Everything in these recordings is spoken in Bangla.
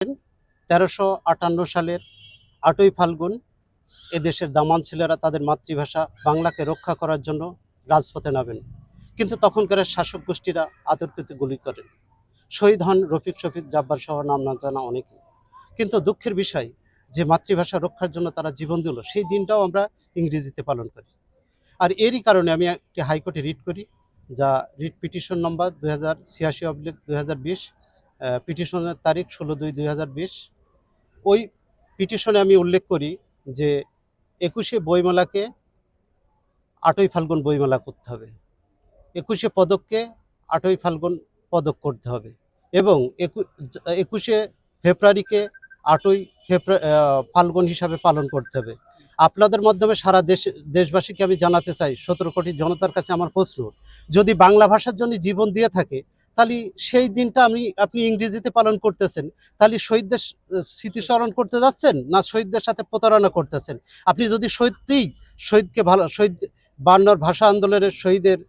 1358 সালের 8ই ফাল্গুন এদেশের দামান ছেলেরা তাদের মাতৃভাষা বাংলাকে রক্ষা করার জন্য রাজপথে নামেন। কিন্তু তখনকার শাসক গোষ্ঠীরা আতর্কিত গুলি করেন। শহীদ হন রফিক শফিক জাব্বার সহ নাম না জানা অনেকে। কিন্তু দুঃখের বিষয় যে মাতৃভাষা রক্ষার জন্য তারা জীবন দিল, সেই দিনটাও আমরা ইংরেজিতে পালন করি। আর এরই কারণে আমি একটি হাইকোর্টে রিট করি, যা রিট পিটিশন নম্বর 2086/2020, পিটিশনের তারিখ 16/2/2020। ওই পিটিশনে আমি উল্লেখ করি যে 21শে বইমেলাকে 8ই ফাল্গুন বইমেলা করতে হবে, 21শে পদককে 8ই ফাল্গুন পদক করতে হবে, এবং 21শে ফেব্রুয়ারিকে 8ই ফাল্গুন হিসাবে পালন করতে হবে। আপনাদের মাধ্যমে সারা দেশবাসীকে আমি জানাতে চাই, 17 কোটি জনতার কাছে আমার প্রশ্ন, যদি বাংলা ভাষার জন্য জীবন দিয়ে থাকে, তাহলে সেই দিনটা আপনি ইংরেজিতে পালন করতেছেন, তাহলে শহীদদের স্মৃতিস্মরণ করতে যাচ্ছেন না শহীদদের সাথে প্রতারণা করতেছেন? আপনি যদি সত্যিই শহীদকে ভালো, শহীদ 52 ভাষা আন্দোলনের শহীদের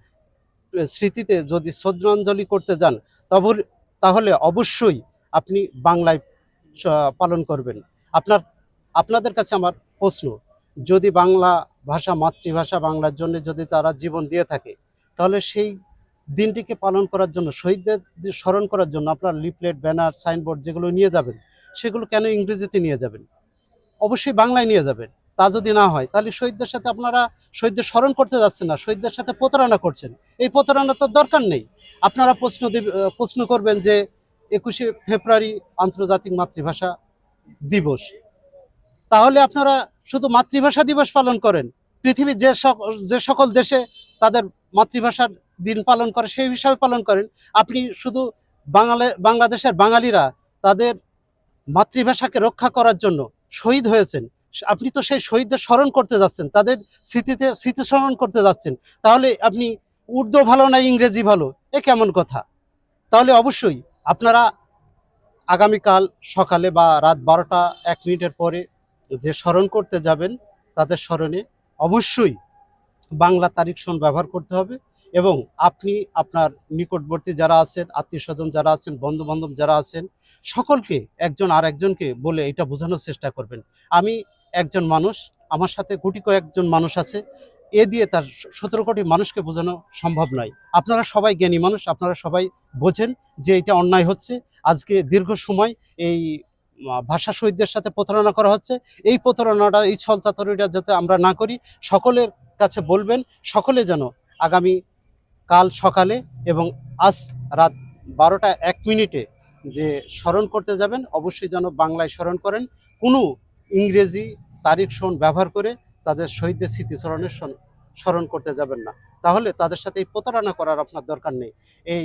স্মৃতিতে যদি শ্রদ্ধাঞ্জলি করতে যান, তাহলে অবশ্যই আপনি বাংলায় পালন করবেন। আপনাদের কাছে আমার প্রশ্ন, যদি বাংলা ভাষা মাতৃভাষা বাংলার জন্য যদি তারা জীবন দিয়ে থাকে, তাহলে সেই দিনটিকে পালন করার জন্য, শহীদদের স্মরণ করার জন্য আপনার লিফলেট, ব্যানার, সাইনবোর্ড যেগুলো নিয়ে যাবেন, সেগুলো কেন ইংরেজিতে নিয়ে যাবেন? অবশ্যই বাংলায় নিয়ে যাবেন। তা যদি না হয়, তাহলে শহীদদের সাথে আপনারা শহীদদের স্মরণ করতে যাচ্ছেন না, শহীদদের সাথে প্রতারণা করছেন। এই প্রতারণা তো দরকার নেই। আপনারা প্রশ্ন করবেন যে 21শে ফেব্রুয়ারি আন্তর্জাতিক মাতৃভাষা দিবস, তাহলে আপনারা শুধু মাতৃভাষা দিবস পালন করেন। পৃথিবীর যে সকল দেশে তাদের মাতৃভাষার দিন পালন করে সেই হিসাবে পালন করেন। আপনি শুধু বাংলাদেশের বাঙালিরা তাদের মাতৃভাষাকে রক্ষা করার জন্য শহীদ হয়েছেন, আপনি তো সেই শহীদদের স্মরণ করতে যাচ্ছেন, তাদের স্মৃতিস্মরণ করতে যাচ্ছেন। তাহলে আপনি উর্দু ভালো না ইংরেজি ভালো, এ কেমন কথা? তাহলে অবশ্যই আপনারা আগামীকাল সকালে বা রাত 12টা 1 মিনিটের পরে যে স্মরণ করতে যাবেন, তাদের স্মরণে অবশ্যই বাংলা তারিখ সন ব্যবহার করতে হবে। এবং আপনি আপনার নিকটবর্তী যারা আছেন, আত্মীয় স্বজন যারা আছেন, বন্ধু বান্ধব যারা আছেন, সকলকে একজন আর একজনকে বলে এটা বোঝানোর চেষ্টা করবেন। আমি একজন মানুষ, আমার সাথে গুটি কয়েকজন মানুষ আছে, এ দিয়ে তার 17 কোটি মানুষকে বোঝানো সম্ভব নয়। আপনারা সবাই জ্ঞানী মানুষ, আপনারা সবাই বোঝেন যে এটা অন্যায় হচ্ছে। আজকে দীর্ঘ সময় এই ভাষা শহীদদের সাথে প্রতারণা করা হচ্ছে। এই প্রতারণাটা, এই ছলচাতুরিটা যাতে আমরা না করি, সকলের কাছে বলবেন, সকলে যেন আগামী কাল সকালে এবং আজ রাত 12টা 1 মিনিটে যে স্মরণ করতে যাবেন, অবশ্যই যেন বাংলায় স্মরণ করেন। কোনো ইংরেজি তারিখ সন ব্যবহার করে তাদের শহীদদের স্মৃতিস্মরণের স্মরণ করতে যাবেন না। তাহলে তাদের সাথে এই প্রতারণা করার আপনার দরকার নেই। এই